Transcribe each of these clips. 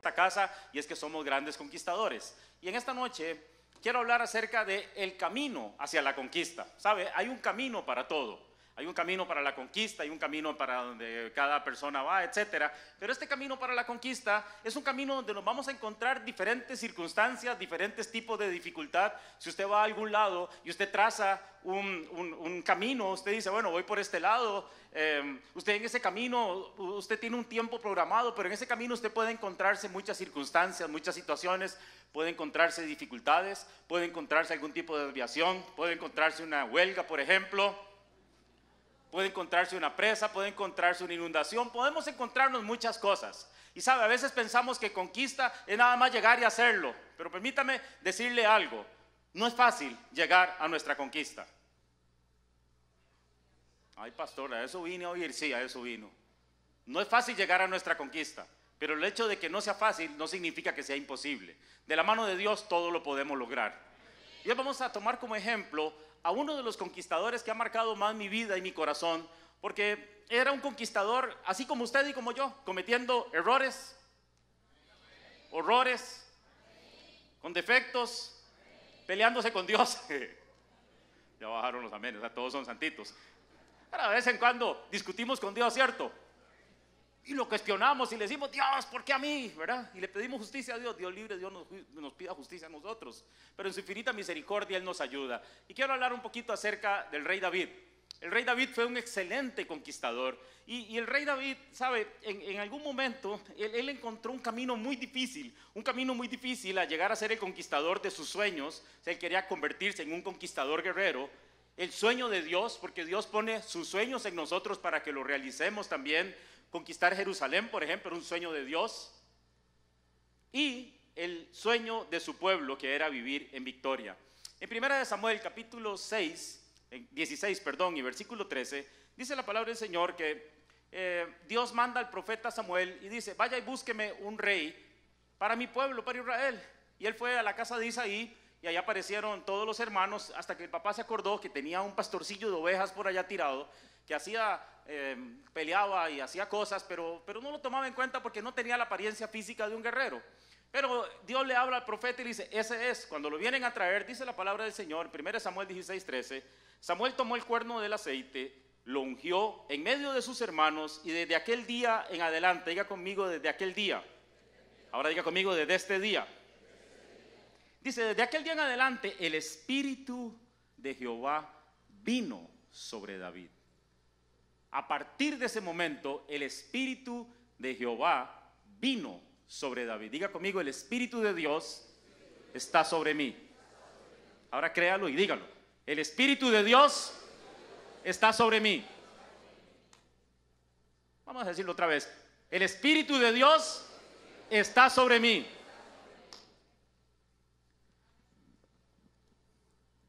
esta casa y es que somos grandes conquistadores. Y en esta noche quiero hablar acerca del camino hacia la conquista. ¿Sabe? Hay un camino para todo. Hay un camino para la conquista, hay un camino para donde cada persona va, etcétera. Pero este camino para la conquista es un camino donde nos vamos a encontrar diferentes circunstancias, diferentes tipos de dificultad. Si usted va a algún lado y usted traza un camino, usted dice, bueno, voy por este lado. Usted en ese camino, usted tiene un tiempo programado, pero en ese camino usted puede encontrarse muchas circunstancias, muchas situaciones. Puede encontrarse dificultades, puede encontrarse algún tipo de desviación, puede encontrarse una huelga, por ejemplo. Puede encontrarse una presa, puede encontrarse una inundación, podemos encontrarnos muchas cosas. Y sabe, a veces pensamos que conquista es nada más llegar y hacerlo, pero permítame decirle algo, no es fácil llegar a nuestra conquista. Ay, pastor, a eso vine a oír, sí, a eso vino. No es fácil llegar a nuestra conquista, pero el hecho de que no sea fácil no significa que sea imposible. De la mano de Dios todo lo podemos lograr. Y hoy vamos a tomar como ejemplo a uno de los conquistadores que ha marcado más mi vida y mi corazón, porque era un conquistador así como usted y como yo, cometiendo errores, horrores, con defectos, peleándose con Dios. Ya bajaron los amenes, todos son santitos. Pero de vez en cuando discutimos con Dios, ¿cierto? Y lo cuestionamos y le decimos, Dios, ¿por qué a mí? ¿Verdad? Y le pedimos justicia a Dios. Dios libre, Dios nos pida justicia a nosotros. Pero en su infinita misericordia Él nos ayuda. Y quiero hablar un poquito acerca del rey David. El rey David fue un excelente conquistador. Y el rey David, ¿sabe? En algún momento él encontró un camino muy difícil. Un camino muy difícil a llegar a ser el conquistador de sus sueños. O sea, él quería convertirse en un conquistador guerrero. El sueño de Dios, porque Dios pone sus sueños en nosotros para que lo realicemos también. Conquistar Jerusalén, por ejemplo, era un sueño de Dios. Y el sueño de su pueblo, que era vivir en victoria. En 1 Samuel, capítulo 16, y versículo 13, dice la palabra del Señor que Dios manda al profeta Samuel y dice, vaya y búsqueme un rey para mi pueblo, para Israel. Y él fue a la casa de Isaí y allá aparecieron todos los hermanos hasta que el papá se acordó que tenía un pastorcillo de ovejas por allá tirado, que peleaba y hacía cosas, pero no lo tomaba en cuenta porque no tenía la apariencia física de un guerrero. Pero Dios le habla al profeta y le dice, ese es. Cuando lo vienen a traer, dice la palabra del Señor, 1 Samuel 16:13, Samuel tomó el cuerno del aceite, lo ungió en medio de sus hermanos y desde aquel día en adelante, diga conmigo desde aquel día, ahora diga conmigo desde este día. Dice, desde aquel día en adelante el Espíritu de Jehová vino sobre David. A partir de ese momento, el Espíritu de Jehová vino sobre David. Diga conmigo, el Espíritu de Dios está sobre mí. Ahora créalo y dígalo. El Espíritu de Dios está sobre mí. Vamos a decirlo otra vez. El Espíritu de Dios está sobre mí.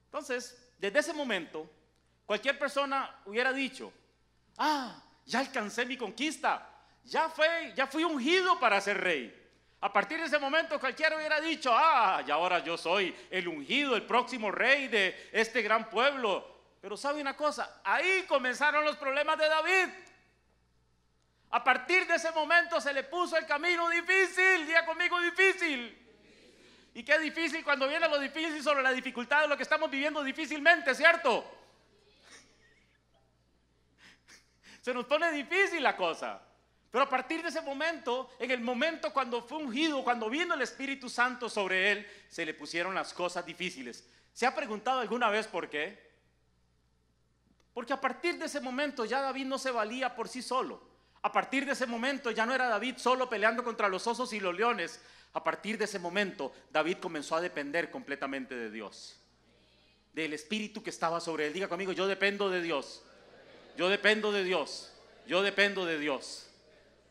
Entonces, desde ese momento, cualquier persona hubiera dicho, ya alcancé mi conquista, ya fui ungido para ser rey. A partir de ese momento cualquiera hubiera dicho, y ahora yo soy el ungido, el próximo rey de este gran pueblo. Pero ¿sabe una cosa? Ahí comenzaron los problemas de David. A partir de ese momento se le puso el camino difícil. Diga conmigo, difícil. Y qué difícil cuando viene lo difícil sobre la dificultad de lo que estamos viviendo difícilmente, ¿cierto? Se nos pone difícil la cosa. Pero a partir de ese momento, en el momento cuando fue ungido, cuando vino el Espíritu Santo sobre él, se le pusieron las cosas difíciles. ¿Se ha preguntado alguna vez por qué? Porque a partir de ese momento ya David no se valía por sí solo. A partir de ese momento ya no era David solo peleando contra los osos y los leones. A partir de ese momento David comenzó a depender completamente de Dios, del Espíritu que estaba sobre él. Diga conmigo, yo dependo de Dios. Yo dependo de Dios, yo dependo de Dios.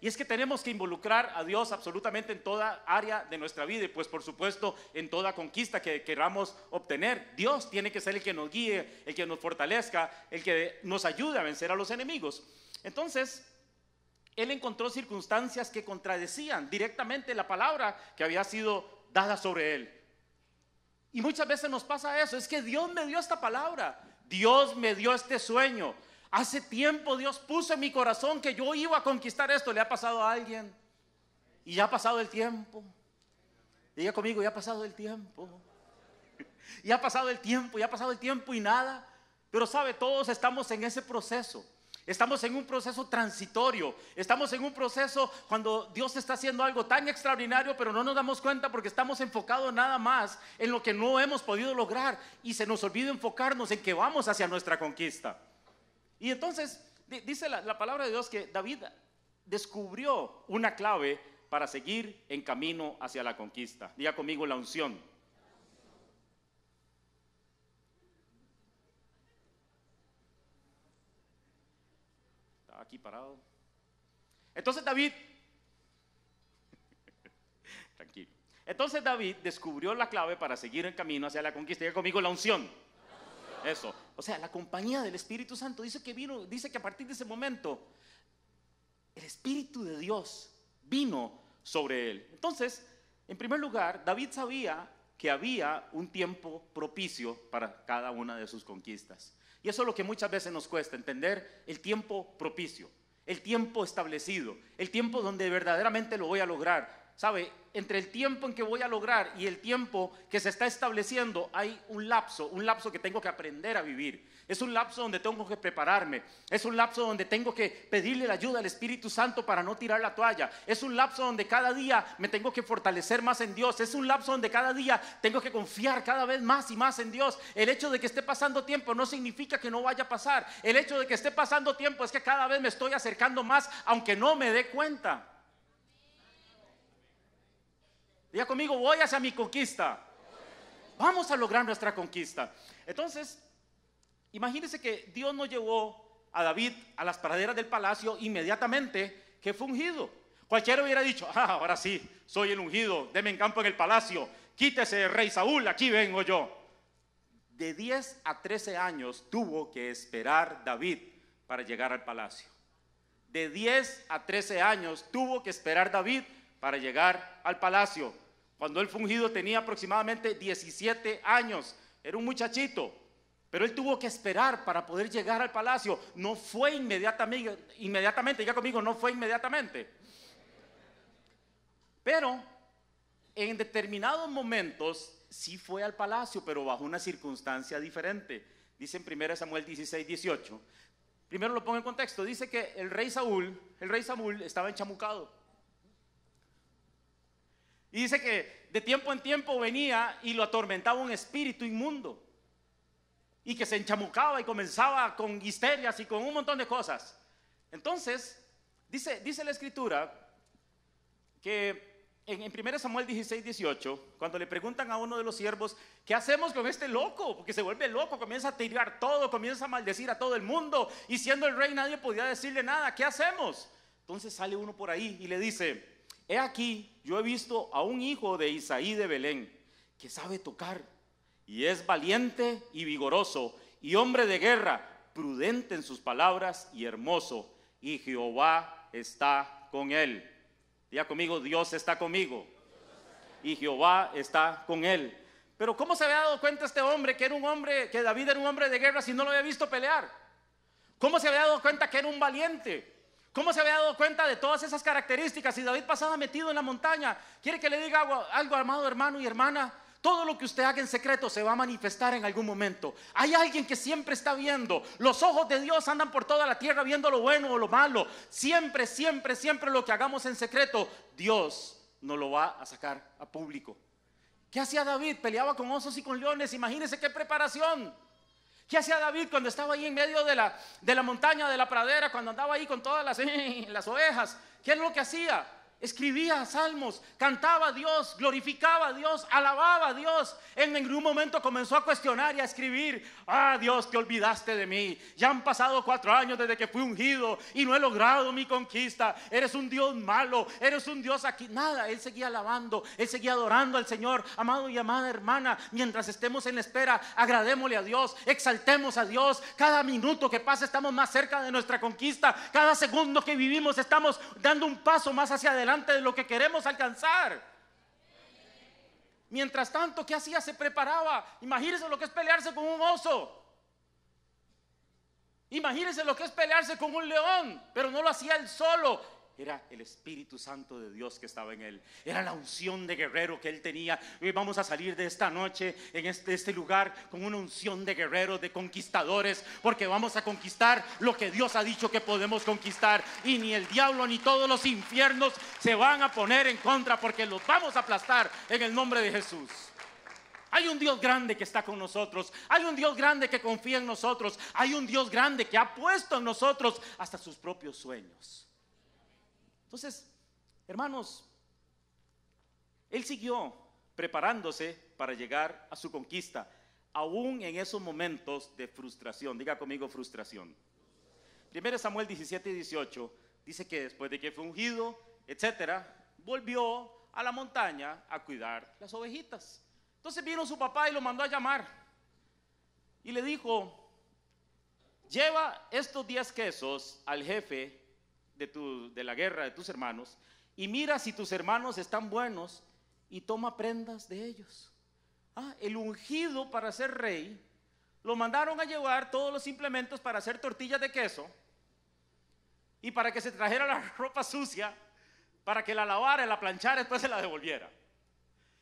Y es que tenemos que involucrar a Dios absolutamente en toda área de nuestra vida y pues por supuesto en toda conquista que queramos obtener. Dios tiene que ser el que nos guíe, el que nos fortalezca, el que nos ayude a vencer a los enemigos. Entonces, él encontró circunstancias que contradecían directamente la palabra que había sido dada sobre él. Y muchas veces nos pasa eso, es que Dios me dio esta palabra, Dios me dio este sueño. Hace tiempo Dios puso en mi corazón que yo iba a conquistar esto. ¿Le ha pasado a alguien? Y ya ha pasado el tiempo. Diga conmigo, ya ha pasado el tiempo. Ya ha pasado el tiempo, ya ha pasado el tiempo y nada. Pero sabe, todos estamos en ese proceso. Estamos en un proceso transitorio. Estamos en un proceso cuando Dios está haciendo algo tan extraordinario, pero no nos damos cuenta porque estamos enfocados nada más en lo que no hemos podido lograr. Y se nos olvida enfocarnos en que vamos hacia nuestra conquista. Y entonces dice la palabra de Dios que David descubrió una clave para seguir en camino hacia la conquista. Diga conmigo, la unción. Estaba aquí parado. Entonces David, tranquilo. Entonces David descubrió la clave para seguir en camino hacia la conquista. Diga conmigo, la unción. Eso. O sea, la compañía del Espíritu Santo dice que a partir de ese momento el Espíritu de Dios vino sobre él. Entonces, en primer lugar, David sabía que había un tiempo propicio para cada una de sus conquistas. Y eso es lo que muchas veces nos cuesta, entender el tiempo propicio, el tiempo establecido, el tiempo donde verdaderamente lo voy a lograr. ¿Sabe? Entre el tiempo en que voy a lograr y el tiempo que se está estableciendo hay un lapso que tengo que aprender a vivir. Es un lapso donde tengo que prepararme. Es un lapso donde tengo que pedirle la ayuda al Espíritu Santo para no tirar la toalla. Es un lapso donde cada día me tengo que fortalecer más en Dios. Es un lapso donde cada día tengo que confiar cada vez más y más en Dios. El hecho de que esté pasando tiempo no significa que no vaya a pasar. El hecho de que esté pasando tiempo es que cada vez me estoy acercando más, aunque no me dé cuenta. Diga conmigo, voy hacia mi conquista. Vamos a lograr nuestra conquista. Entonces, imagínense que Dios no llevó a David a las praderas del palacio inmediatamente que fue ungido. Cualquiera hubiera dicho, ahora sí, soy el ungido, deme en campo en el palacio, quítese rey Saúl, aquí vengo yo. De 10 a 13 años tuvo que esperar David para llegar al palacio. De 10 a 13 años tuvo que esperar David para llegar al palacio. Cuando él fue ungido tenía aproximadamente 17 años, era un muchachito, pero él tuvo que esperar para poder llegar al palacio. No fue inmediatamente, diga conmigo, no fue inmediatamente. Pero en determinados momentos sí fue al palacio, pero bajo una circunstancia diferente. Dice en 1 Samuel 16, 18. Primero lo pongo en contexto. Dice que el rey Saúl estaba enchamucado. Y dice que de tiempo en tiempo venía y lo atormentaba un espíritu inmundo. Y que se enchamucaba y comenzaba con histerias y con un montón de cosas. Entonces, dice la escritura que en 1 Samuel 16, 18, cuando le preguntan a uno de los siervos, ¿qué hacemos con este loco? Porque se vuelve loco, comienza a tirar todo, comienza a maldecir a todo el mundo. Y siendo el rey nadie podía decirle nada, ¿qué hacemos? Entonces sale uno por ahí y le dice, he aquí, yo he visto a un hijo de Isaí de Belén, que sabe tocar, y es valiente y vigoroso, y hombre de guerra, prudente en sus palabras y hermoso, y Jehová está con él. Diga conmigo, Dios está conmigo, y Jehová está con él. Pero ¿cómo se había dado cuenta este hombre que David era un hombre de guerra si no lo había visto pelear? ¿Cómo se había dado cuenta que era un valiente? ¿Cómo se había dado cuenta de todas esas características? Si David pasaba metido en la montaña. ¿Quiere que le diga algo, amado hermano y hermana? Todo lo que usted haga en secreto se va a manifestar en algún momento. Hay alguien que siempre está viendo. Los ojos de Dios andan por toda la tierra viendo lo bueno o lo malo. Siempre, siempre, siempre lo que hagamos en secreto, Dios nos lo va a sacar a público. ¿Qué hacía David? Peleaba con osos y con leones. Imagínense qué preparación. ¿Qué hacía David cuando estaba ahí en medio de la montaña, de la pradera, cuando andaba ahí con todas las ovejas? ¿Qué es lo que hacía? Escribía salmos, cantaba a Dios, glorificaba a Dios, alababa a Dios. En un momento comenzó a cuestionar y a escribir: Dios, te olvidaste de mí. Ya han pasado 4 años desde que fui ungido y no he logrado mi conquista. Eres un Dios malo, eres un Dios aquí. Nada, él seguía alabando, él seguía adorando al Señor. Amado y amada hermana, mientras estemos en la espera, agradémosle a Dios, exaltemos a Dios. Cada minuto que pasa estamos más cerca de nuestra conquista. Cada segundo que vivimos estamos dando un paso más hacia adelante de lo que queremos alcanzar. Mientras tanto, ¿qué hacía? Se preparaba. Imagínense lo que es pelearse con un oso. Imagínense lo que es pelearse con un león. Pero no lo hacía él solo. era el Espíritu Santo de Dios que estaba en él. Era la unción de guerrero que él tenía. Hoy vamos a salir de esta noche en este lugar con una unción de guerreros, de conquistadores, porque vamos a conquistar lo que Dios ha dicho que podemos conquistar, y ni el diablo ni todos los infiernos se van a poner en contra, porque los vamos a aplastar en el nombre de Jesús. Hay un Dios grande que está con nosotros. Hay un Dios grande que confía en nosotros. Hay un Dios grande que ha puesto en nosotros hasta sus propios sueños. Entonces, hermanos, él siguió preparándose para llegar a su conquista, aún en esos momentos de frustración. Diga conmigo, frustración. 1 Samuel 17 y 18 dice que después de que fue ungido, etcétera, volvió a la montaña a cuidar las ovejitas. Entonces vino su papá y lo mandó a llamar y le dijo: lleva estos 10 quesos al jefe de la guerra de tus hermanos, y mira si tus hermanos están buenos, y toma prendas de ellos. El ungido para ser rey, lo mandaron a llevar todos los implementos para hacer tortillas de queso, y para que se trajera la ropa sucia, para que la lavara, la planchara, después se la devolviera.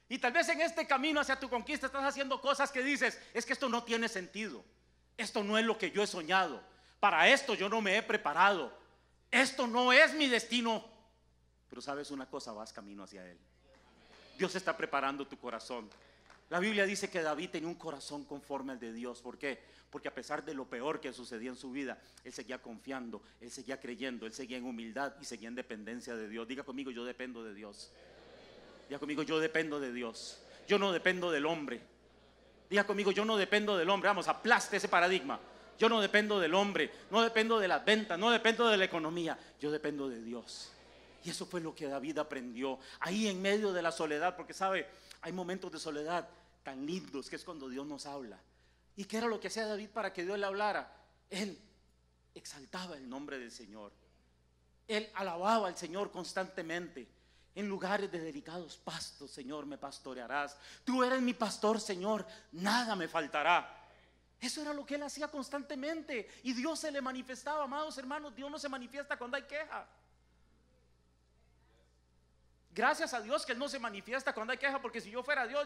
Y tal vez en este camino hacia tu conquista estás haciendo cosas que dices: es que esto no tiene sentido, esto no es lo que yo he soñado, para esto yo no me he preparado, esto no es mi destino. Pero sabes una cosa, vas camino hacia él. Dios está preparando tu corazón. La Biblia dice que David tenía un corazón conforme al de Dios. ¿Por qué? Porque a pesar de lo peor que sucedía en su vida, él seguía confiando, él seguía creyendo, él seguía en humildad y seguía en dependencia de Dios. Diga conmigo: yo dependo de Dios. Diga conmigo: yo dependo de Dios. Yo no dependo del hombre. Diga conmigo: yo no dependo del hombre. Vamos, aplaste ese paradigma. Yo no dependo del hombre, no dependo de las ventas, no dependo de la economía. Yo dependo de Dios. Y eso fue lo que David aprendió ahí en medio de la soledad. Porque sabe, hay momentos de soledad tan lindos, que es cuando Dios nos habla. ¿Y qué era lo que hacía David para que Dios le hablara? Él exaltaba el nombre del Señor. Él alababa al Señor constantemente. En lugares de delicados pastos, Señor, me pastorearás. Tú eres mi pastor, Señor, nada me faltará. Eso era lo que él hacía constantemente. Y Dios se le manifestaba. Amados hermanos, Dios no se manifiesta cuando hay queja. Gracias a Dios que él no se manifiesta cuando hay queja, porque si yo fuera Dios,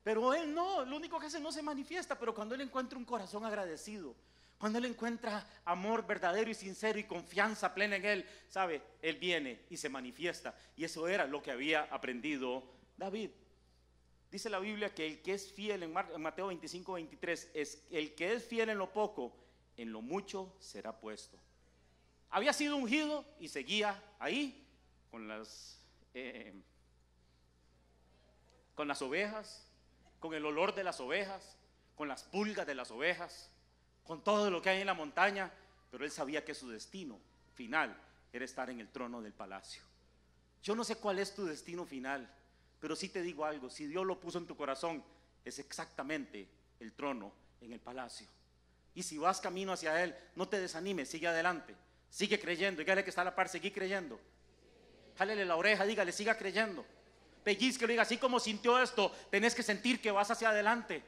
Pero él no, lo único que hace, no se manifiesta. Pero cuando él encuentra un corazón agradecido, cuando él encuentra amor verdadero y sincero y confianza plena en él, sabe, él viene y se manifiesta. Y eso era lo que había aprendido David. Dice la Biblia que el que es fiel, en Mateo 25, 23, es el que es fiel en lo poco, en lo mucho será puesto. Había sido ungido y seguía ahí con las ovejas, con el olor de las ovejas, con las pulgas de las ovejas, con todo lo que hay en la montaña. Pero él sabía que su destino final era estar en el trono del palacio. Yo no sé cuál es tu destino final, pero sí te digo algo: si Dios lo puso en tu corazón, es exactamente el trono en el palacio. Y si vas camino hacia él, no te desanimes, sigue adelante, sigue creyendo. Dígale que está a la par: sigue creyendo. Jálele la oreja, dígale: siga creyendo. Pellizquelo, diga: así como sintió esto, tenés que sentir que vas hacia adelante.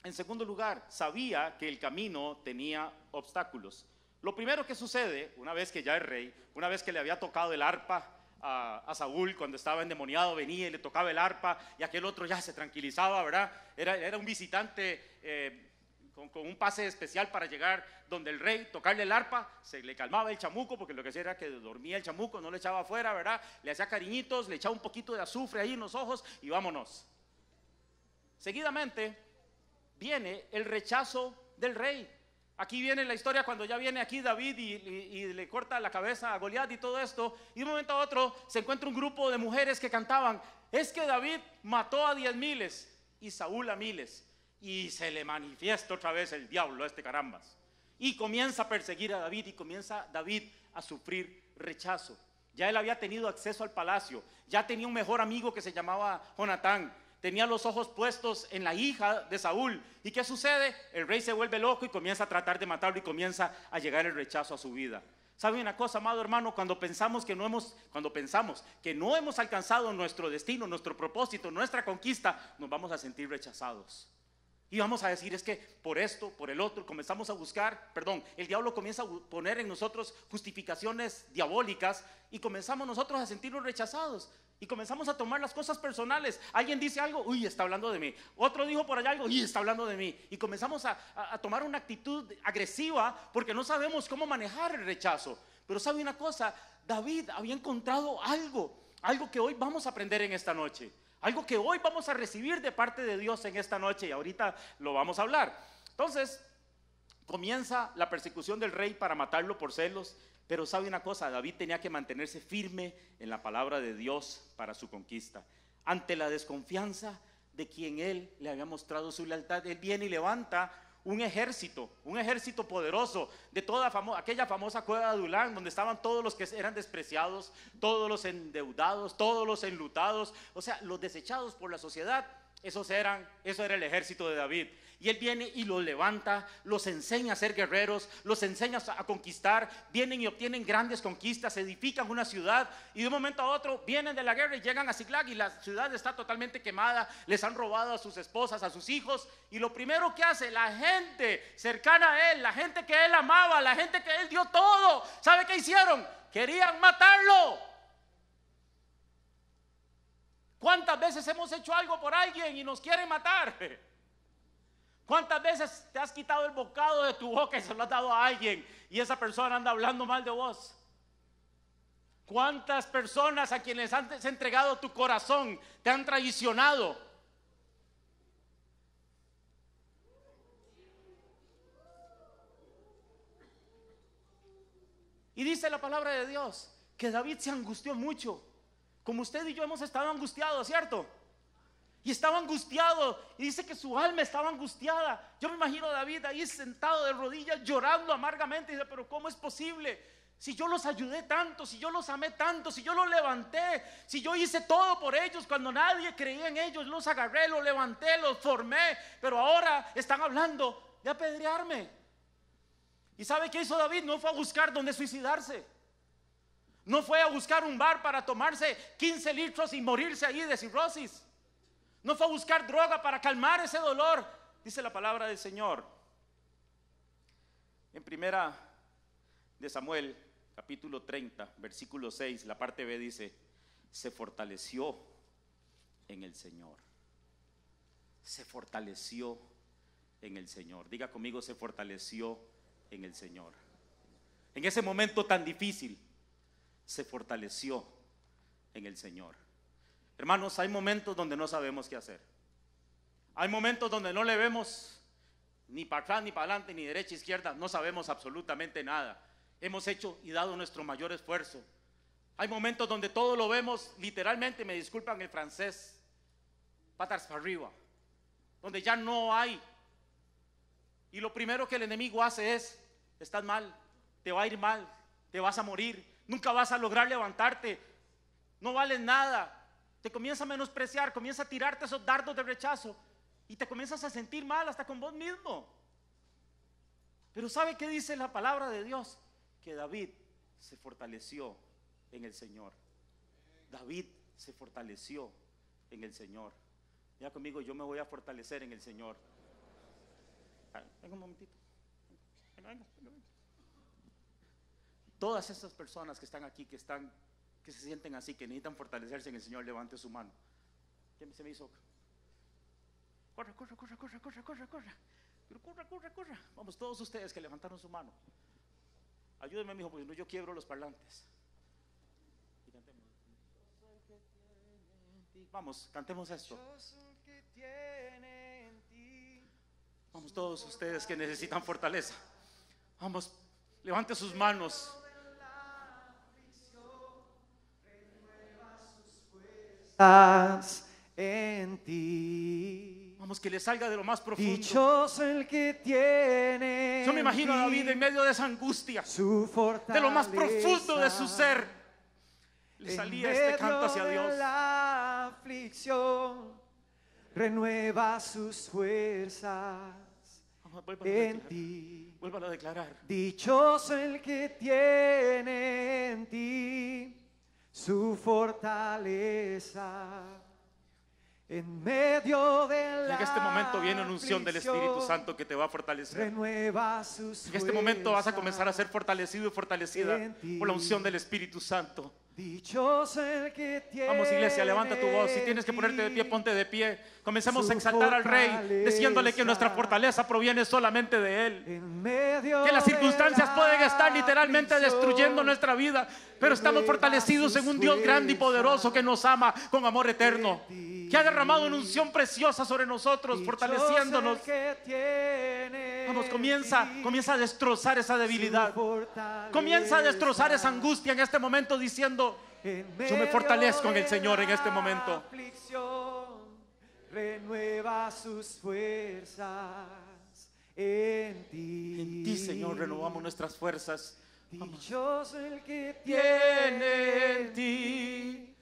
En segundo lugar, sabía que el camino tenía obstáculos. Lo primero que sucede, una vez que ya es rey, una vez que le había tocado el arpa a Saúl cuando estaba endemoniado, venía y le tocaba el arpa, y aquel otro ya se tranquilizaba, ¿verdad? Era un visitante con un pase especial para llegar donde el rey, tocarle el arpa, se le calmaba el chamuco, porque lo que hacía era que dormía el chamuco, no le echaba afuera, ¿verdad? Le hacía cariñitos, le echaba un poquito de azufre ahí en los ojos y vámonos. Seguidamente viene el rechazo del rey. Aquí viene la historia cuando ya viene aquí David y le corta la cabeza a Goliat y todo esto, y de un momento a otro se encuentra un grupo de mujeres que cantaban: es que David mató a 10,000 y Saúl a 1,000. Y se le manifiesta otra vez el diablo a este carambas, y comienza a perseguir a David, y comienza David a sufrir rechazo. Ya él había tenido acceso al palacio, ya tenía un mejor amigo que se llamaba Jonatán, tenía los ojos puestos en la hija de Saúl. ¿Y qué sucede? El rey se vuelve loco y comienza a tratar de matarlo, y comienza a llegar el rechazo a su vida. ¿Saben una cosa, amado hermano? Cuando pensamos que no hemos alcanzado nuestro destino, nuestro propósito, nuestra conquista, nos vamos a sentir rechazados. Y vamos a decir, es que por esto, por el otro, comenzamos a buscar, el diablo comienza a poner en nosotros justificaciones diabólicas y comenzamos nosotros a sentirnos rechazados y comenzamos a tomar las cosas personales. Alguien dice algo, uy, está hablando de mí. Otro dijo por allá algo, uy, está hablando de mí. Y comenzamos a tomar una actitud agresiva porque no sabemos cómo manejar el rechazo. Pero sabe una cosa, David había encontrado algo que hoy vamos a aprender en esta noche. Algo que hoy vamos a recibir de parte de Dios en esta noche y ahorita lo vamos a hablar. Entonces, comienza la persecución del rey para matarlo por celos, pero sabe una cosa, David tenía que mantenerse firme en la palabra de Dios para su conquista. Ante la desconfianza de quien él le había mostrado su lealtad, él viene y levanta un ejército poderoso de toda aquella famosa cueva de Adulán, donde estaban todos los que eran despreciados, todos los endeudados, todos los enlutados, o sea, los desechados por la sociedad. Eso era el ejército de David. Y él viene y los levanta, los enseña a ser guerreros, los enseña a conquistar. Vienen y obtienen grandes conquistas, edifican una ciudad y de un momento a otro vienen de la guerra y llegan a Ziklag y la ciudad está totalmente quemada. Les han robado a sus esposas, a sus hijos, y lo primero que hace la gente cercana a él, la gente que él amaba, la gente que él dio todo, ¿sabe qué hicieron? Querían matarlo. ¿Cuántas veces hemos hecho algo por alguien y nos quieren matar? ¿Cuántas veces te has quitado el bocado de tu boca y se lo has dado a alguien y esa persona anda hablando mal de vos? ¿Cuántas personas a quienes has entregado tu corazón te han traicionado? Y dice la palabra de Dios que David se angustió mucho, como usted y yo hemos estado angustiados, ¿cierto? Y estaba angustiado y dice que su alma estaba angustiada. Yo me imagino a David ahí sentado de rodillas llorando amargamente y dice, pero ¿cómo es posible? Si yo los ayudé tanto, si yo los amé tanto, si yo los levanté, si yo hice todo por ellos cuando nadie creía en ellos, los agarré, los levanté, los formé, pero ahora están hablando de apedrearme. ¿Y sabe qué hizo David? No fue a buscar dónde suicidarse. No fue a buscar un bar para tomarse 15 litros y morirse ahí de cirrosis. No fue a buscar droga para calmar ese dolor. Dice la palabra del Señor en primera de Samuel capítulo 30 versículo 6, la parte B dice: se fortaleció en el Señor. Se fortaleció en el Señor. Diga conmigo, se fortaleció en el Señor. En ese momento tan difícil se fortaleció en el Señor. Hermanos, hay momentos donde no sabemos qué hacer. Hay momentos donde no le vemos ni para atrás, ni para adelante, ni derecha, izquierda. No sabemos absolutamente nada. Hemos hecho y dado nuestro mayor esfuerzo. Hay momentos donde todo lo vemos literalmente, me disculpan el francés, patas para arriba, donde ya no hay. Y lo primero que el enemigo hace es: estás mal, te va a ir mal, te vas a morir, nunca vas a lograr levantarte, no vales nada. Te comienza a menospreciar, comienza a tirarte esos dardos de rechazo y te comienzas a sentir mal hasta con vos mismo. Pero ¿sabe qué dice la palabra de Dios? Que David se fortaleció en el Señor. David se fortaleció en el Señor. Ya conmigo, yo me voy a fortalecer en el Señor. Venga un momentito. Venga. Todas estas personas que están aquí, que se sienten así, que necesitan fortalecerse en el Señor, levante su mano. ¿Quién se me hizo? Corra. Pero corra. Vamos, todos ustedes que levantaron su mano. Ayúdenme, mijo, porque no, yo quiebro los parlantes. Y cantemos. Vamos, cantemos esto. Vamos, todos ustedes que necesitan fortaleza. Vamos, levante sus manos. En ti. Vamos, que le salga de lo más profundo. Dichoso el que tiene. Yo me imagino a David en medio de esa angustia, de lo más profundo de su ser, le salía este canto hacia Dios. La aflicción renueva sus fuerzas. Vamos, en ti. Vuélvalo a declarar. Dichoso el que tiene en ti su fortaleza en medio de la En este momento viene una unción del Espíritu Santo que te va a fortalecer. Renueva sus En este momento vas a fuerzas. comenzar a ser fortalecido y fortalecida En ti. por la unción del Espíritu Santo. Dichoso el que tiene. Vamos, iglesia, levanta tu voz. Si tienes que ponerte de pie, ponte de pie. Comencemos a exaltar al Rey, diciéndole que nuestra fortaleza proviene solamente de Él. En medio Que las circunstancias de pueden la estar literalmente aflicción, destruyendo nuestra vida, pero estamos fortalecidos en un Dios grande y poderoso que nos ama con amor eterno, que ha derramado una unción preciosa sobre nosotros, fortaleciéndonos. Dichoso el que tiene Vamos, en comienza a destrozar esa ti debilidad. su fortaleza. Comienza a destrozar esa angustia en este momento diciendo: yo me fortalezco en el Señor en este momento. Aflicción, renueva sus fuerzas en ti. En ti, Señor, renovamos nuestras fuerzas. Dichoso el que Tiene en ti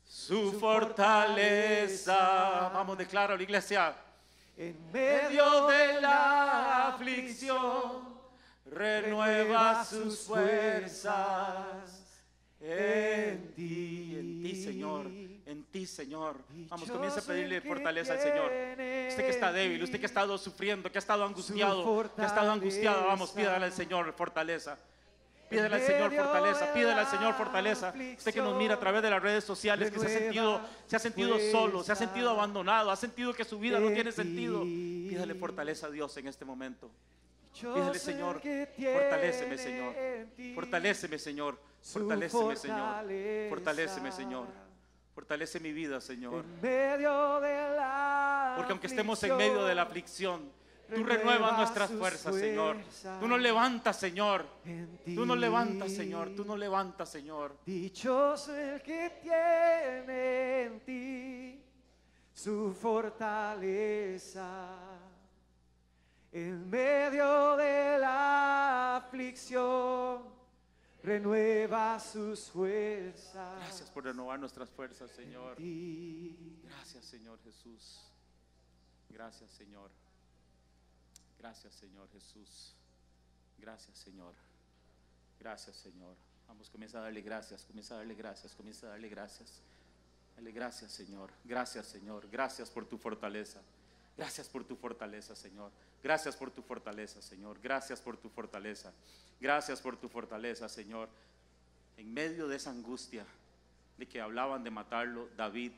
su fortaleza. Vamos, declara la iglesia. en Medio de la aflicción, renueva sus fuerzas. En ti, Señor, en ti, Señor. Vamos, comienza a pedirle fortaleza al Señor. Usted que está débil, usted que ha estado sufriendo, que ha estado angustiado, que ha estado angustiada, vamos, pídale al Señor fortaleza. Pídele al Señor fortaleza, pídele al Señor fortaleza. Usted que nos mira a través de las redes sociales, que se ha sentido solo, se ha sentido abandonado, ha sentido que su vida no tiene sentido. Pídale fortaleza a Dios en este momento. Pídele, Señor, fortaléceme, Señor. Fortaléceme, Señor. Fortaléceme, Señor. Fortaléceme, Señor. Fortalece mi vida, Señor. Porque aunque estemos en medio de la aflicción, tú renuevas nuestras fuerzas, Señor. Tú nos levantas, Señor. Tú nos levantas, Señor. Tú nos levantas, Señor. Dichoso el que tiene en ti su fortaleza. En medio de la aflicción, renueva sus fuerzas. Gracias por renovar nuestras fuerzas, Señor. En ti. Gracias, Señor Jesús. Gracias, Señor. Gracias, Señor Jesús. Gracias, Señor. Gracias, Señor. Vamos, comienza a darle gracias, comienza a darle gracias, comienza a darle gracias. Dale gracias, Señor. Gracias, Señor. Gracias por tu fortaleza. Gracias por tu fortaleza, Señor. Gracias por tu fortaleza, Señor. Gracias por tu fortaleza. Gracias por tu fortaleza, Señor. En medio de esa angustia de que hablaban de matarlo, David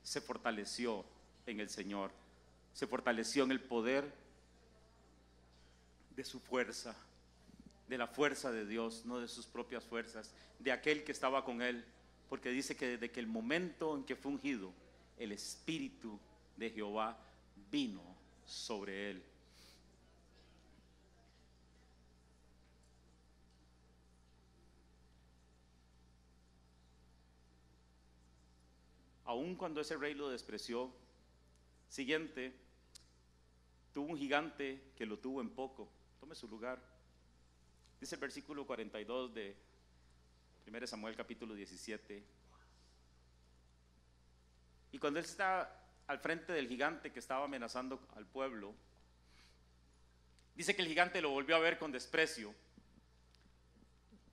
se fortaleció en el Señor. Se fortaleció en el poder de su fuerza, de la fuerza de Dios, no de sus propias fuerzas, de aquel que estaba con él, porque dice que desde que el momento en que fue ungido, el Espíritu de Jehová vino sobre él. Aun cuando ese rey lo despreció, siguiente, tuvo un gigante que lo tuvo en poco. Tome su lugar. Dice el versículo 42 de 1 Samuel capítulo 17. Y cuando él está al frente del gigante que estaba amenazando al pueblo, dice que el gigante lo volvió a ver con desprecio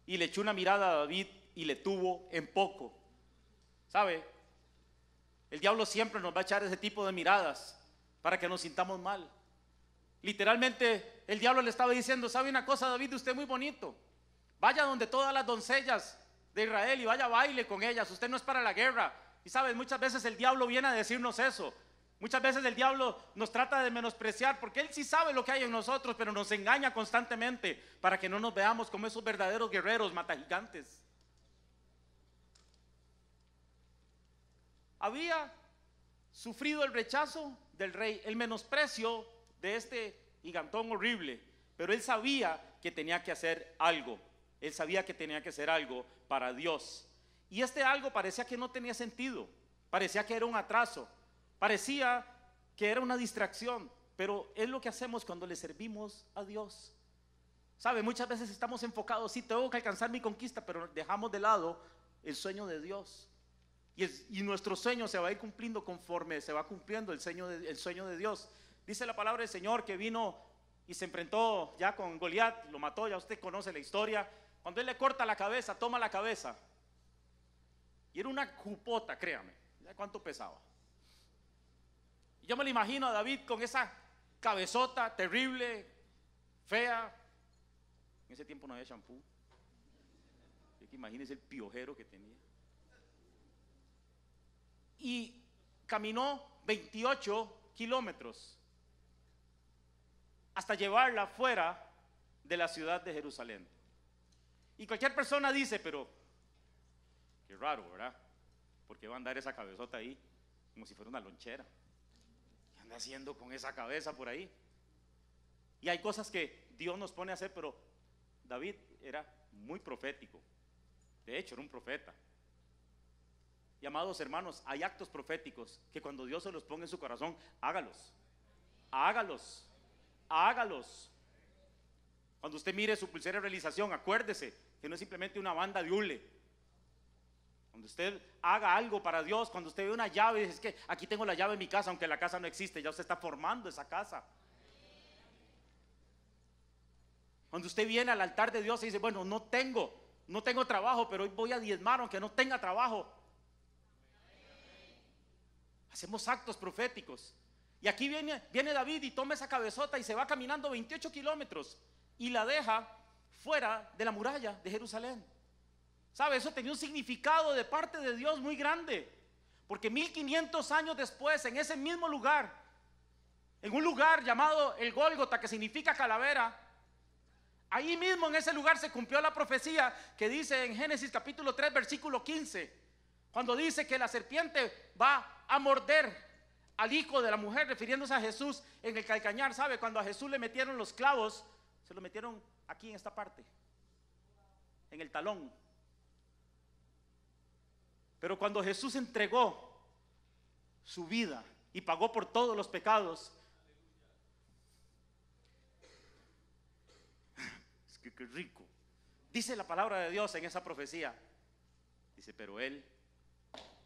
y le echó una mirada a David y le tuvo en poco. ¿Sabe? El diablo siempre nos va a echar ese tipo de miradas para que nos sintamos mal. Literalmente el diablo le estaba diciendo: ¿sabe una cosa, David? Usted es muy bonito. Vaya donde todas las doncellas de Israel y vaya a baile con ellas. Usted no es para la guerra. Y sabes, muchas veces el diablo viene a decirnos eso. Muchas veces el diablo nos trata de menospreciar porque él sí sabe lo que hay en nosotros, pero nos engaña constantemente para que no nos veamos como esos verdaderos guerreros matagigantes. Había sufrido el rechazo del rey, el menosprecio de este gigantón horrible, pero él sabía que tenía que hacer algo. Él sabía que tenía que hacer algo para Dios. Y este algo parecía que no tenía sentido, parecía que era un atraso, parecía que era una distracción, pero es lo que hacemos cuando le servimos a Dios. ¿Sabe? Muchas veces estamos enfocados: sí, tengo que alcanzar mi conquista, pero dejamos de lado el sueño de Dios. Y nuestro sueño se va a ir cumpliendo conforme se va cumpliendo el sueño de Dios. Dice la palabra del Señor que vino y se enfrentó ya con Goliat, lo mató, ya usted conoce la historia. Cuando él le corta la cabeza, toma la cabeza, y era una cupota, créame, ¿ya cuánto pesaba? Yo me lo imagino a David con esa cabezota terrible, fea. En ese tiempo no había shampoo. Imagínense el piojero que tenía. Y caminó 28 kilómetros hasta llevarla fuera de la ciudad de Jerusalén. Y cualquier persona dice, pero qué raro, ¿verdad? Porque va a andar esa cabezota ahí como si fuera una lonchera. ¿Qué anda haciendo con esa cabeza por ahí? Y hay cosas que Dios nos pone a hacer, pero David era muy profético. De hecho, era un profeta. Y amados hermanos, hay actos proféticos que cuando Dios se los ponga en su corazón, hágalos. Hágalos. Hágalos. Cuando usted mire su pulsera de realización, acuérdese que no es simplemente una banda de hule. Cuando usted haga algo para Dios, cuando usted ve una llave, dice, es que aquí tengo la llave en mi casa, aunque la casa no existe, ya usted está formando esa casa. Cuando usted viene al altar de Dios y dice, bueno, no tengo trabajo, pero hoy voy a diezmar aunque no tenga trabajo. Hacemos actos proféticos. Y aquí viene David y toma esa cabezota y se va caminando 28 kilómetros y la deja fuera de la muralla de Jerusalén. ¿Sabe? Eso tenía un significado de parte de Dios muy grande, porque 1500 años después, en ese mismo lugar, en un lugar llamado el Gólgota, que significa calavera, ahí mismo en ese lugar se cumplió la profecía que dice en Génesis capítulo 3 versículo 15, cuando dice que la serpiente va a morder al hijo de la mujer, refiriéndose a Jesús en el calcañar. ¿Sabe? Cuando a Jesús le metieron los clavos, se lo metieron aquí en esta parte, en el talón. Pero cuando Jesús entregó su vida y pagó por todos los pecados, es que qué rico. Dice la palabra de Dios en esa profecía. Dice, pero Él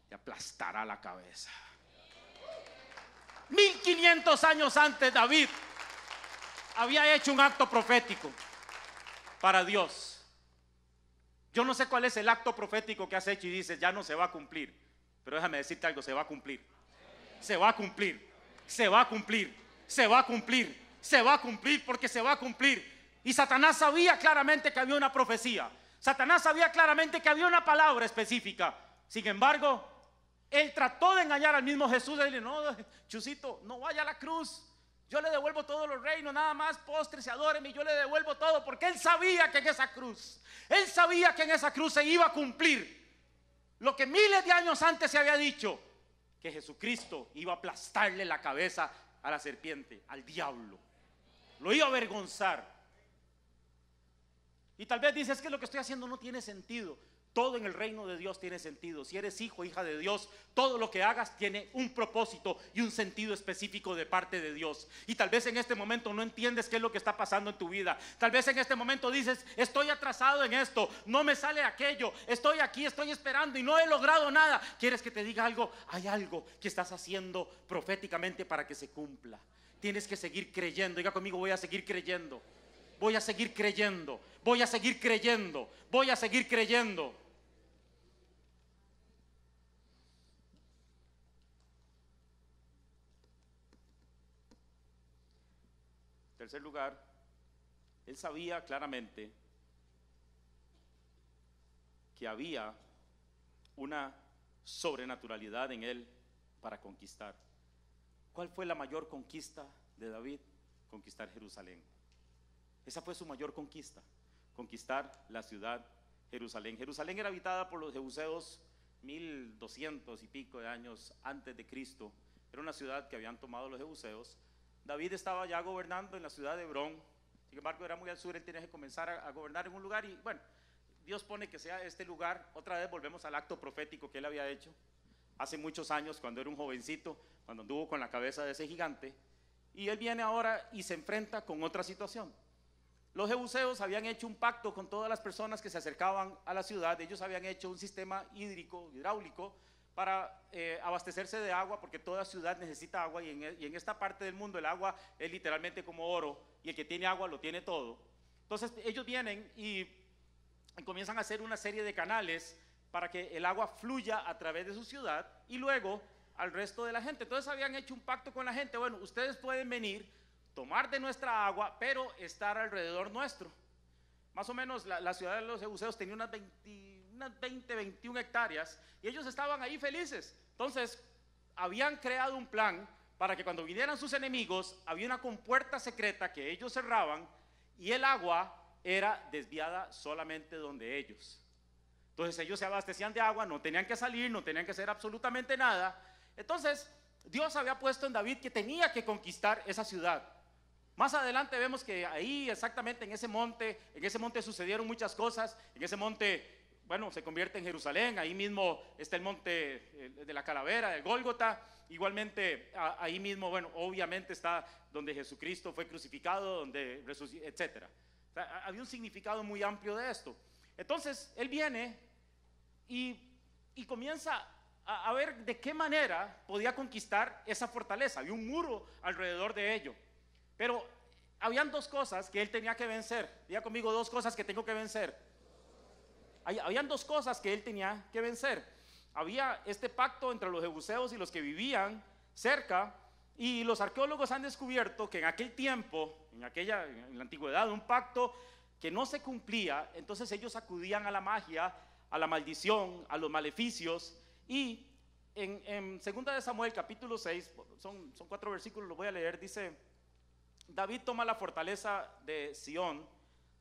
te aplastará la cabeza. 1500 años antes, David había hecho un acto profético para Dios. Yo no sé cuál es el acto profético que has hecho y dices, ya no se va a cumplir. Pero déjame decirte algo, se va a cumplir. Se va a cumplir. Se va a cumplir. Se va a cumplir. Se va a cumplir porque se va a cumplir. Y Satanás sabía claramente que había una profecía. Satanás sabía claramente que había una palabra específica. Sin embargo, él trató de engañar al mismo Jesús. Él dijo, no, Chusito, no vaya a la cruz. Yo le devuelvo todos los reinos, nada más postres y adóreme, y yo le devuelvo todo, porque él sabía que en esa cruz, él sabía que en esa cruz se iba a cumplir lo que miles de años antes se había dicho, que Jesucristo iba a aplastarle la cabeza a la serpiente, al diablo, lo iba a avergonzar. Y tal vez dices, es que lo que estoy haciendo no tiene sentido. Todo en el reino de Dios tiene sentido. Si eres hijo o hija de Dios, todo lo que hagas tiene un propósito y un sentido específico de parte de Dios. Y tal vez en este momento no entiendes qué es lo que está pasando en tu vida. Tal vez en este momento dices, estoy atrasado en esto, no me sale aquello, estoy aquí, estoy esperando y no he logrado nada. ¿Quieres que te diga algo? Hay algo que estás haciendo proféticamente para que se cumpla. Tienes que seguir creyendo. Diga conmigo, voy a seguir creyendo. Voy a seguir creyendo. Voy a seguir creyendo. Voy a seguir creyendo. Tercer lugar, él sabía claramente que había una sobrenaturalidad en él para conquistar. ¿Cuál fue la mayor conquista de David? Conquistar Jerusalén. Esa fue su mayor conquista, conquistar la ciudad Jerusalén. Jerusalén era habitada por los jebuseos 1200 y pico de años antes de Cristo. Era una ciudad que habían tomado los jebuseos. David estaba ya gobernando en la ciudad de Hebrón. Sin embargo, era muy al sur, él tenía que comenzar a gobernar en un lugar. Y bueno, Dios pone que sea este lugar. Otra vez volvemos al acto profético que él había hecho hace muchos años, cuando era un jovencito, cuando anduvo con la cabeza de ese gigante. Y él viene ahora y se enfrenta con otra situación. Los jebuseos habían hecho un pacto con todas las personas que se acercaban a la ciudad. Ellos habían hecho un sistema hidráulico para abastecerse de agua, porque toda ciudad necesita agua, y en esta parte del mundo el agua es literalmente como oro, y el que tiene agua lo tiene todo. Entonces ellos vienen y comienzan a hacer una serie de canales para que el agua fluya a través de su ciudad, y luego al resto de la gente. Entonces habían hecho un pacto con la gente. Bueno, ustedes pueden venir, tomar de nuestra agua, pero estar alrededor nuestro. Más o menos la ciudad de los Jebuseos tenía unas 20, 21 hectáreas y ellos estaban ahí felices. Entonces habían creado un plan para que cuando vinieran sus enemigos, había una compuerta secreta que ellos cerraban y el agua era desviada solamente donde ellos. Entonces ellos se abastecían de agua, no tenían que salir, no tenían que hacer absolutamente nada. Entonces Dios había puesto en David que tenía que conquistar esa ciudad. Más adelante vemos que ahí exactamente en ese monte sucedieron muchas cosas. En ese monte, bueno, se convierte en Jerusalén. Ahí mismo está el monte de la calavera, el Gólgota. Igualmente ahí mismo, bueno, obviamente está donde Jesucristo fue crucificado, donde resucitó, etc. O sea, había un significado muy amplio de esto. Entonces él viene y comienza a ver de qué manera podía conquistar esa fortaleza. Había un muro alrededor de ello, pero habían dos cosas que él tenía que vencer. Diga conmigo, dos cosas que tengo que vencer. Habían dos cosas que él tenía que vencer. Había este pacto entre los jebuseos y los que vivían cerca, y los arqueólogos han descubierto que en aquel tiempo, en la antigüedad, un pacto que no se cumplía. Entonces ellos acudían a la magia, a la maldición, a los maleficios. Y en 2 de Samuel capítulo 6, son 4 versículos, los voy a leer. Dice: David toma la fortaleza de Sión.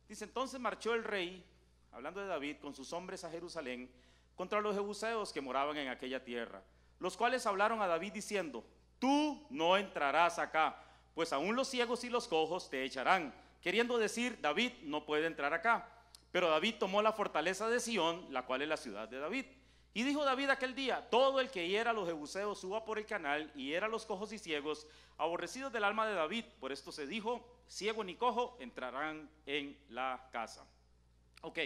Dice: entonces marchó el rey, hablando de David, con sus hombres a Jerusalén contra los jebuseos que moraban en aquella tierra, los cuales hablaron a David diciendo: tú no entrarás acá, pues aún los ciegos y los cojos te echarán. Queriendo decir, David no puede entrar acá. Pero David tomó la fortaleza de Sión, la cual es la ciudad de David. Y dijo David aquel día: todo el que hiera a los jebuseos suba por el canal y hiera a los cojos y ciegos, aborrecidos del alma de David. Por esto se dijo: ciego ni cojo entrarán en la casa. Ok,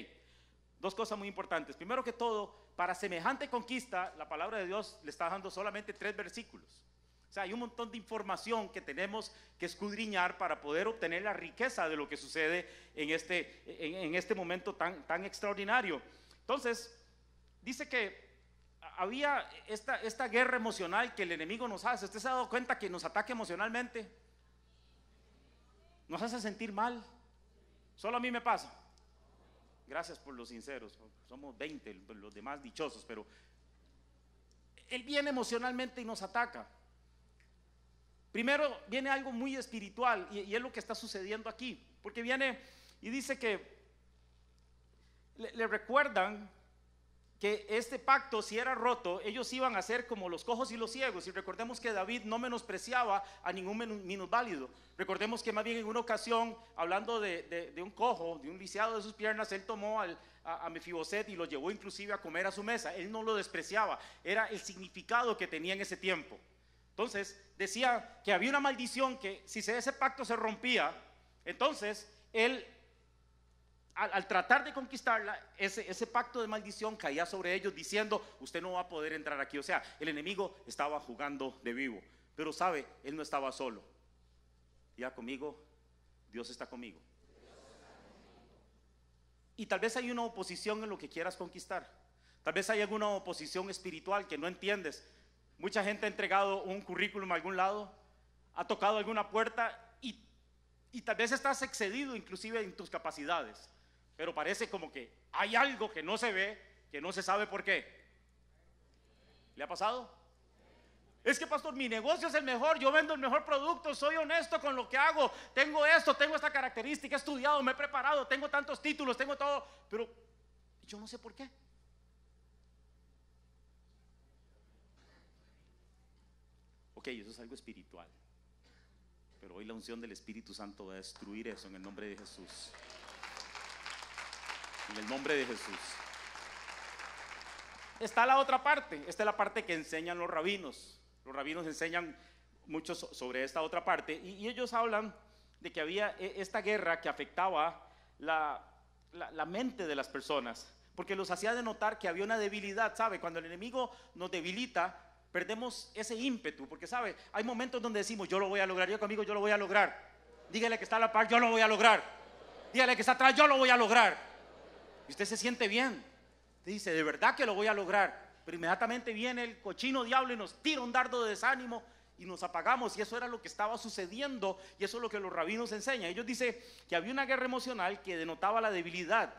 dos cosas muy importantes. Primero que todo, para semejante conquista, la palabra de Dios le está dando solamente 3 versículos. O sea, hay un montón de información que tenemos que escudriñar para poder obtener la riqueza de lo que sucede en este momento tan extraordinario. Entonces, dice que había esta guerra emocional que el enemigo nos hace. ¿Usted se ha dado cuenta que nos ataca emocionalmente? Nos hace sentir mal. Solo a mí me pasa. Gracias por los sinceros. Somos 20, los demás dichosos, pero él viene emocionalmente y nos ataca. Primero viene algo muy espiritual y es lo que está sucediendo aquí, porque viene y dice que le recuerdan que este pacto, si era roto, ellos iban a ser como los cojos y los ciegos. Y recordemos que David no menospreciaba a ningún minusválido. Recordemos que más bien en una ocasión, hablando de un cojo, de un lisiado de sus piernas, él tomó a Mefiboset y lo llevó inclusive a comer a su mesa. Él no lo despreciaba, era el significado que tenía en ese tiempo. Entonces decía que había una maldición, que si ese pacto se rompía, entonces él, al tratar de conquistarla, ese pacto de maldición caía sobre ellos, diciendo: usted no va a poder entrar aquí. O sea, el enemigo estaba jugando de vivo. Pero sabe, él no estaba solo. Ya conmigo, Dios está conmigo. Y tal vez hay una oposición en lo que quieras conquistar. Tal vez hay alguna oposición espiritual que no entiendes. Mucha gente ha entregado un currículum a algún lado, ha tocado alguna puerta y tal vez estás excedido inclusive en tus capacidades, pero parece como que hay algo que no se ve, que no se sabe por qué. ¿Le ha pasado? Es que, pastor, mi negocio es el mejor, yo vendo el mejor producto, soy honesto con lo que hago, tengo esto, tengo esta característica, he estudiado, me he preparado, tengo tantos títulos, tengo todo, pero yo no sé por qué. Ok, eso es algo espiritual, pero hoy la unción del Espíritu Santo va a destruir eso en el nombre de Jesús. En el nombre de Jesús. Está la otra parte. Esta es la parte que enseñan los rabinos. Los rabinos enseñan mucho sobre esta otra parte, y ellos hablan de que había esta guerra que afectaba la mente de las personas, porque los hacía denotar que había una debilidad. ¿Sabe? Cuando el enemigo nos debilita, perdemos ese ímpetu, porque sabe, hay momentos donde decimos: yo lo voy a lograr. Yo conmigo, yo lo voy a lograr. Dígale que está a la par: yo lo voy a lograr. Dígale que está atrás: yo lo voy a lograr. Y usted se siente bien, te dice: de verdad que lo voy a lograr. pero inmediatamente viene el cochino diablo y nos tira un dardo de desánimo y nos apagamos. Y eso era lo que estaba sucediendo, y eso es lo que los rabinos enseñan. Ellos dicen que había una guerra emocional que denotaba la debilidad.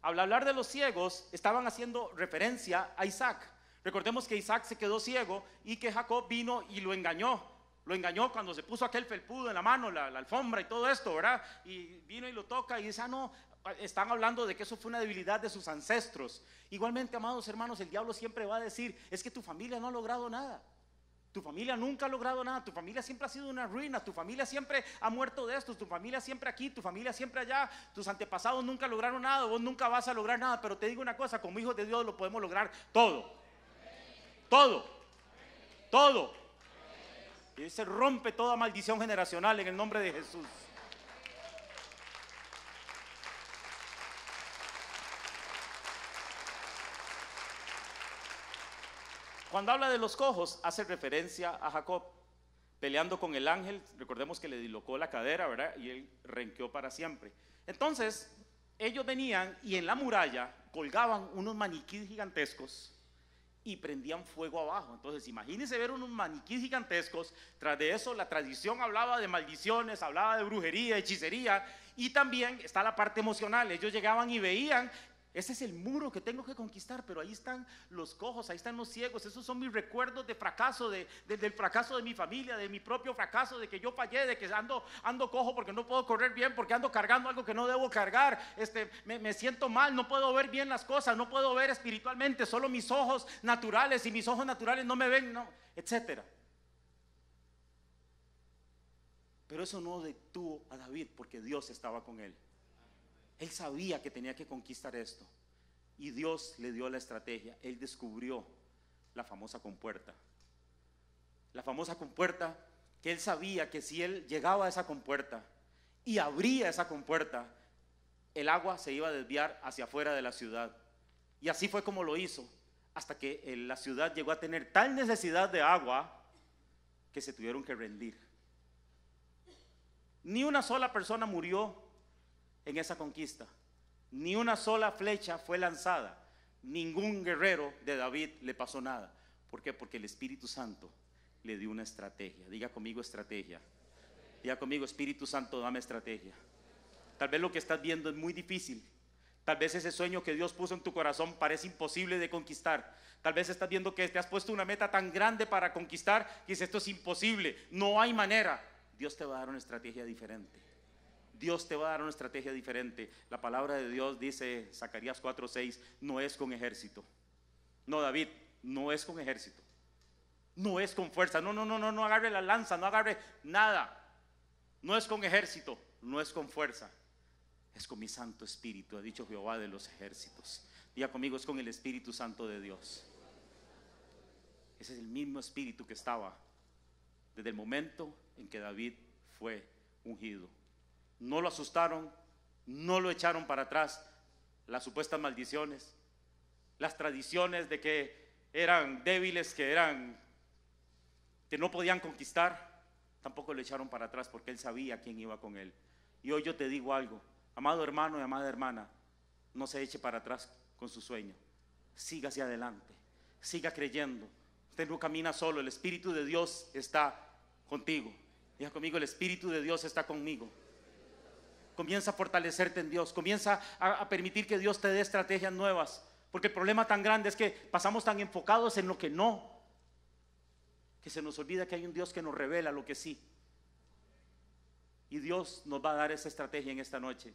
Al hablar de los ciegos, estaban haciendo referencia a Isaac. Recordemos que Isaac se quedó ciego y que Jacob vino y lo engañó. Lo engañó cuando se puso aquel felpudo en la mano, la alfombra y todo esto, ¿verdad? Y vino y lo toca y dice, ah, no, están hablando de que eso fue una debilidad de sus ancestros. Igualmente, amados hermanos, el diablo siempre va a decir, es que tu familia no ha logrado nada. Tu familia nunca ha logrado nada, tu familia siempre ha sido una ruina, tu familia siempre ha muerto de esto, tu familia siempre aquí, tu familia siempre allá, tus antepasados nunca lograron nada, vos nunca vas a lograr nada. Pero te digo una cosa, como hijos de Dios lo podemos lograr todo. Todo. Todo. Y se rompe toda maldición generacional en el nombre de Jesús. Cuando habla de los cojos, hace referencia a Jacob peleando con el ángel. Recordemos que le dislocó la cadera, ¿verdad? Y él renqueó para siempre. Entonces, ellos venían y en la muralla colgaban unos maniquíes gigantescos y prendían fuego abajo. Entonces, imagínense ver unos maniquíes gigantescos. Tras de eso, la tradición hablaba de maldiciones, hablaba de brujería, hechicería, y también está la parte emocional. Ellos llegaban y veían, ese es el muro que tengo que conquistar, pero ahí están los cojos, ahí están los ciegos. Esos son mis recuerdos de fracaso, del fracaso de mi familia, de mi propio fracaso, de que yo fallé, de que ando cojo porque no puedo correr bien, porque ando cargando algo que no debo cargar. Me siento mal, no puedo ver bien las cosas, no puedo ver espiritualmente, solo mis ojos naturales, y mis ojos naturales no me ven, no, etcétera. Pero eso no detuvo a David, porque Dios estaba con él. Él sabía que tenía que conquistar esto, y Dios le dio la estrategia. Él descubrió la famosa compuerta. La famosa compuerta que él sabía que si él llegaba a esa compuerta y abría esa compuerta, el agua se iba a desviar hacia afuera de la ciudad. Y así fue como lo hizo, hasta que la ciudad llegó a tener tal necesidad de agua que se tuvieron que rendir. Ni una sola persona murió en esa conquista, ni una sola flecha fue lanzada, ningún guerrero de David le pasó nada. ¿Por qué? Porque el Espíritu Santo le dio una estrategia. Diga conmigo estrategia. Diga conmigo, Espíritu Santo, dame estrategia. Tal vez lo que estás viendo es muy difícil. Tal vez ese sueño que Dios puso en tu corazón parece imposible de conquistar. Tal vez estás viendo que te has puesto una meta tan grande para conquistar y dices, esto es imposible, no hay manera. Dios te va a dar una estrategia diferente. Dios te va a dar una estrategia diferente. La palabra de Dios dice, Zacarías 4:6, no es con ejército. No, David, no es con ejército. No es con fuerza. No agarre la lanza, no agarre nada. No es con ejército, no es con fuerza. Es con mi Santo Espíritu, ha dicho Jehová de los ejércitos. Diga conmigo, es con el Espíritu Santo de Dios. Ese es el mismo Espíritu que estaba desde el momento en que David fue ungido. No lo asustaron, no lo echaron para atrás las supuestas maldiciones, las tradiciones de que eran débiles, que no podían conquistar, tampoco lo echaron para atrás, porque él sabía quién iba con él. Y hoy yo te digo algo, amado hermano y amada hermana, no se eche para atrás con su sueño, siga hacia adelante, siga creyendo. Usted no camina solo, el Espíritu de Dios está contigo. Diga conmigo, el Espíritu de Dios está conmigo. Comienza a fortalecerte en Dios, comienza a permitir que Dios te dé estrategias nuevas, porque el problema tan grande es que pasamos tan enfocados en lo que no, que se nos olvida que hay un Dios que nos revela lo que sí. Y Dios nos va a dar esa estrategia en esta noche.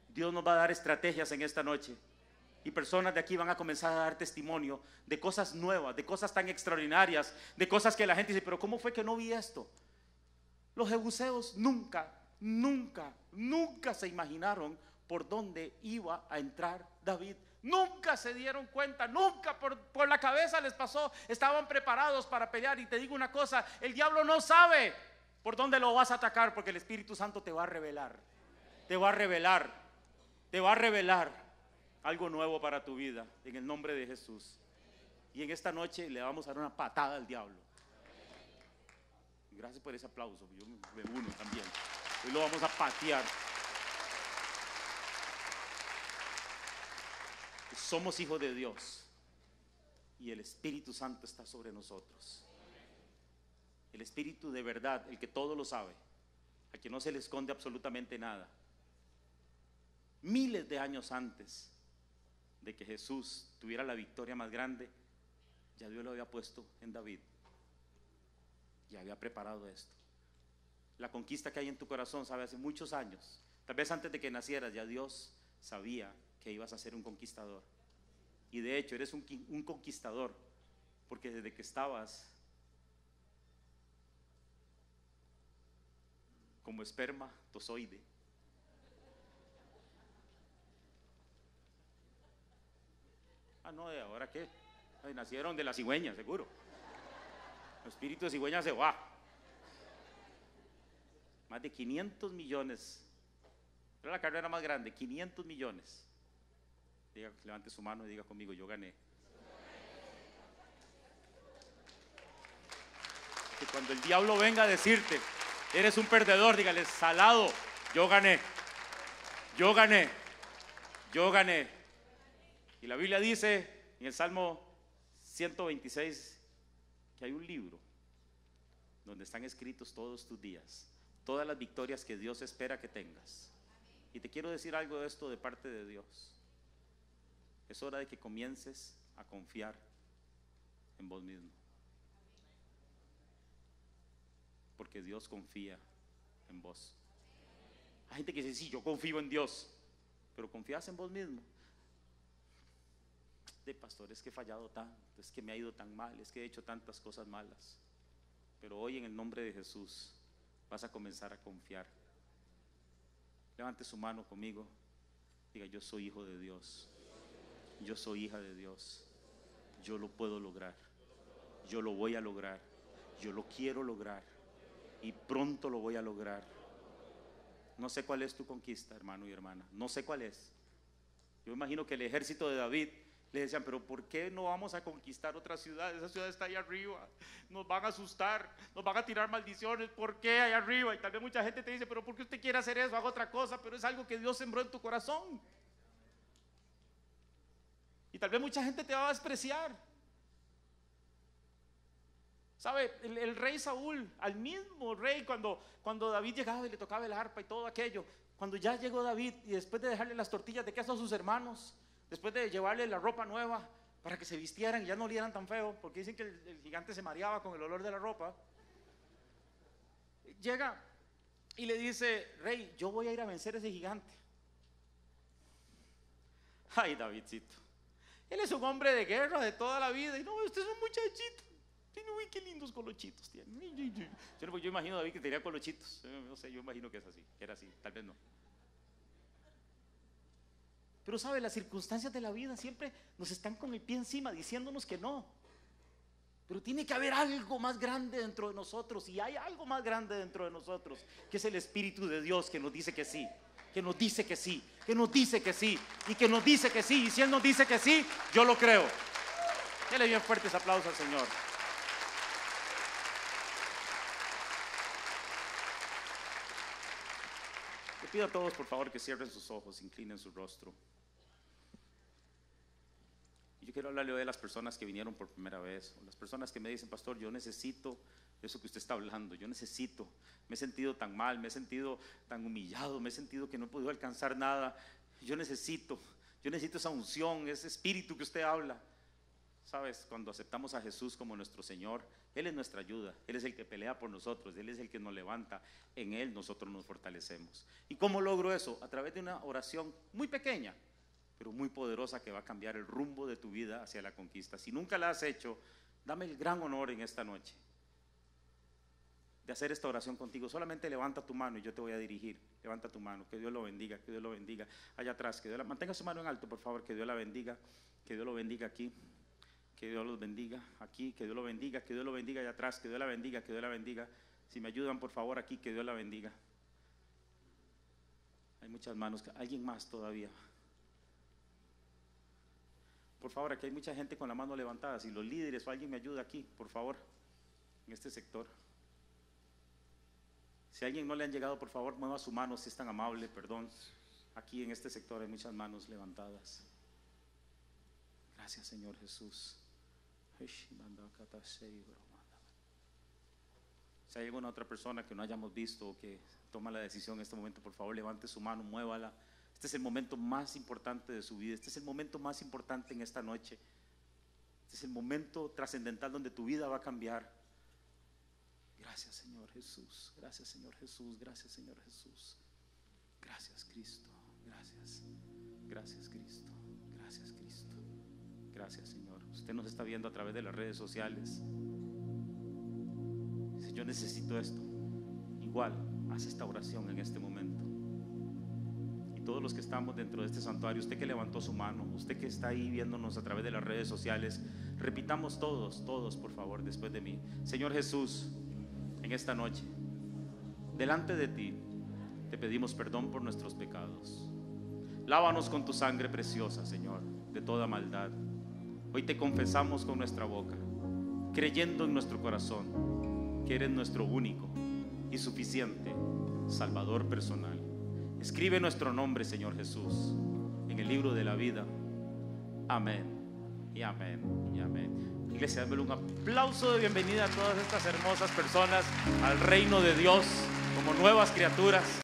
Dios nos va a dar estrategias en esta noche. Y personas de aquí van a comenzar a dar testimonio de cosas nuevas, de cosas tan extraordinarias, de cosas que la gente dice, pero ¿cómo fue que no vi esto? Los jebuseos nunca se imaginaron por dónde iba a entrar David. Nunca se dieron cuenta, nunca por la cabeza les pasó. Estaban preparados para pelear. Y te digo una cosa, el diablo no sabe por dónde lo vas a atacar, porque el Espíritu Santo te va a revelar. Te va a revelar algo nuevo para tu vida, en el nombre de Jesús. Y en esta noche le vamos a dar una patada al diablo. Gracias por ese aplauso, yo me uno también. Hoy lo vamos a patear. Somos hijos de Dios, y el Espíritu Santo está sobre nosotros. El Espíritu de verdad, el que todo lo sabe, a quien no se le esconde absolutamente nada. Miles de años antes de que Jesús tuviera la victoria más grande, ya Dios lo había puesto en David. Ya había preparado esto. La conquista que hay en tu corazón, sabe, hace muchos años, tal vez antes de que nacieras, ya Dios sabía que ibas a ser un conquistador. Y de hecho eres un conquistador, porque desde que estabas como espermatozoide, no, ¿de ahora qué? Ay, nacieron de la cigüeña, seguro. El espíritu de cigüeña se va. Más de 500 millones. Era la carrera más grande, 500 millones. Diga, levante su mano y diga conmigo, yo gané. Que cuando el diablo venga a decirte, eres un perdedor, dígale, salado, yo gané. Yo gané. Yo gané. Y la Biblia dice en el Salmo 126 que hay un libro donde están escritos todos tus días, todas las victorias que Dios espera que tengas. Y te quiero decir algo de esto de parte de Dios. Es hora de que comiences a confiar en vos mismo, porque Dios confía en vos. Hay gente que dice, sí, yo confío en Dios, pero confías en vos mismo. De pastor, es que he fallado tanto, es que me ha ido tan mal, es que he hecho tantas cosas malas. Pero hoy en el nombre de Jesús vas a comenzar a confiar. Levante su mano conmigo, diga, yo soy hijo de Dios, yo soy hija de Dios, yo lo puedo lograr, yo lo voy a lograr, yo lo quiero lograr y pronto lo voy a lograr. No sé cuál es tu conquista, hermano y hermana, no sé cuál es. Yo imagino que el ejército de David le decían, pero ¿por qué no vamos a conquistar otra ciudad? Esa ciudad está ahí arriba, nos van a asustar, nos van a tirar maldiciones. ¿Por qué allá arriba? Y tal vez mucha gente te dice, pero ¿por qué usted quiere hacer eso? Haga otra cosa, pero es algo que Dios sembró en tu corazón. Y tal vez mucha gente te va a despreciar. ¿Sabe? El rey Saúl, al mismo rey, cuando David llegaba y le tocaba el arpa y todo aquello, cuando ya llegó David y después de dejarle las tortillas de queso a sus hermanos, después de llevarle la ropa nueva para que se vistieran y ya no olieran tan feo, porque dicen que el gigante se mareaba con el olor de la ropa, llega y le dice, rey, yo voy a ir a vencer a ese gigante. Ay, Davidcito, él es un hombre de guerra de toda la vida, y no, usted es un muchachito, tiene, uy, qué lindos colochitos tiene. Yo imagino a David que tenía colochitos, no sé, yo imagino que es así, que era así, tal vez no. Pero sabe, las circunstancias de la vida siempre nos están con el pie encima diciéndonos que no. Pero tiene que haber algo más grande dentro de nosotros, y hay algo más grande dentro de nosotros, que es el Espíritu de Dios, que nos dice que sí, que nos dice que sí, que nos dice que sí, y que nos dice que sí. Y si Él nos dice que sí, yo lo creo. Dele bien fuertes aplausos al Señor. Le pido a todos, por favor, que cierren sus ojos, inclinen su rostro. Y yo quiero hablarle hoy a las personas que vinieron por primera vez, o las personas que me dicen, pastor, yo necesito eso que usted está hablando, yo necesito, me he sentido tan mal, me he sentido tan humillado, me he sentido que no he podido alcanzar nada, yo necesito esa unción, ese espíritu que usted habla. Sabes, cuando aceptamos a Jesús como nuestro Señor, Él es nuestra ayuda, Él es el que pelea por nosotros, Él es el que nos levanta, en Él nosotros nos fortalecemos. ¿Y cómo logro eso? A través de una oración muy pequeña, pero muy poderosa, que va a cambiar el rumbo de tu vida hacia la conquista. Si nunca la has hecho, dame el gran honor en esta noche de hacer esta oración contigo. Solamente levanta tu mano y yo te voy a dirigir. Levanta tu mano, que Dios lo bendiga, que Dios lo bendiga. Allá atrás, mantenga su mano en alto, por favor, que Dios la bendiga, que Dios lo bendiga aquí, que Dios los bendiga aquí, que Dios lo bendiga, que Dios lo bendiga allá atrás, que Dios la bendiga, que Dios la bendiga. Si me ayudan, por favor, aquí, que Dios la bendiga. Hay muchas manos, alguien más todavía. Por favor, aquí hay mucha gente con la mano levantada. Si los líderes o alguien me ayuda aquí, por favor, en este sector. Si a alguien no le han llegado, por favor, mueva su mano, si es tan amable, perdón. Aquí en este sector hay muchas manos levantadas. Gracias, Señor Jesús. Si hay alguna otra persona que no hayamos visto o que toma la decisión en este momento, por favor levante su mano, muévala. Este es el momento más importante de su vida. Este es el momento más importante en esta noche. Este es el momento trascendental donde tu vida va a cambiar. Gracias, Señor Jesús. Gracias, Señor Jesús. Gracias, Señor Jesús. Gracias, Cristo. Gracias. Gracias, Cristo. Gracias, Cristo. Gracias, Señor. Usted nos está viendo a través de las redes sociales. Si yo necesito esto, igual, haz esta oración en este momento. Y todos los que estamos dentro de este santuario, usted que levantó su mano, usted que está ahí viéndonos a través de las redes sociales, repitamos todos, por favor, después de mí. Señor Jesús, en esta noche, delante de ti, te pedimos perdón por nuestros pecados. Lávanos con tu sangre preciosa, Señor, de toda maldad. Hoy te confesamos con nuestra boca, creyendo en nuestro corazón que eres nuestro único y suficiente Salvador personal. Escribe nuestro nombre, Señor Jesús, en el libro de la vida. Amén y amén y amén. Iglesia, démosle un aplauso de bienvenida a todas estas hermosas personas al reino de Dios como nuevas criaturas.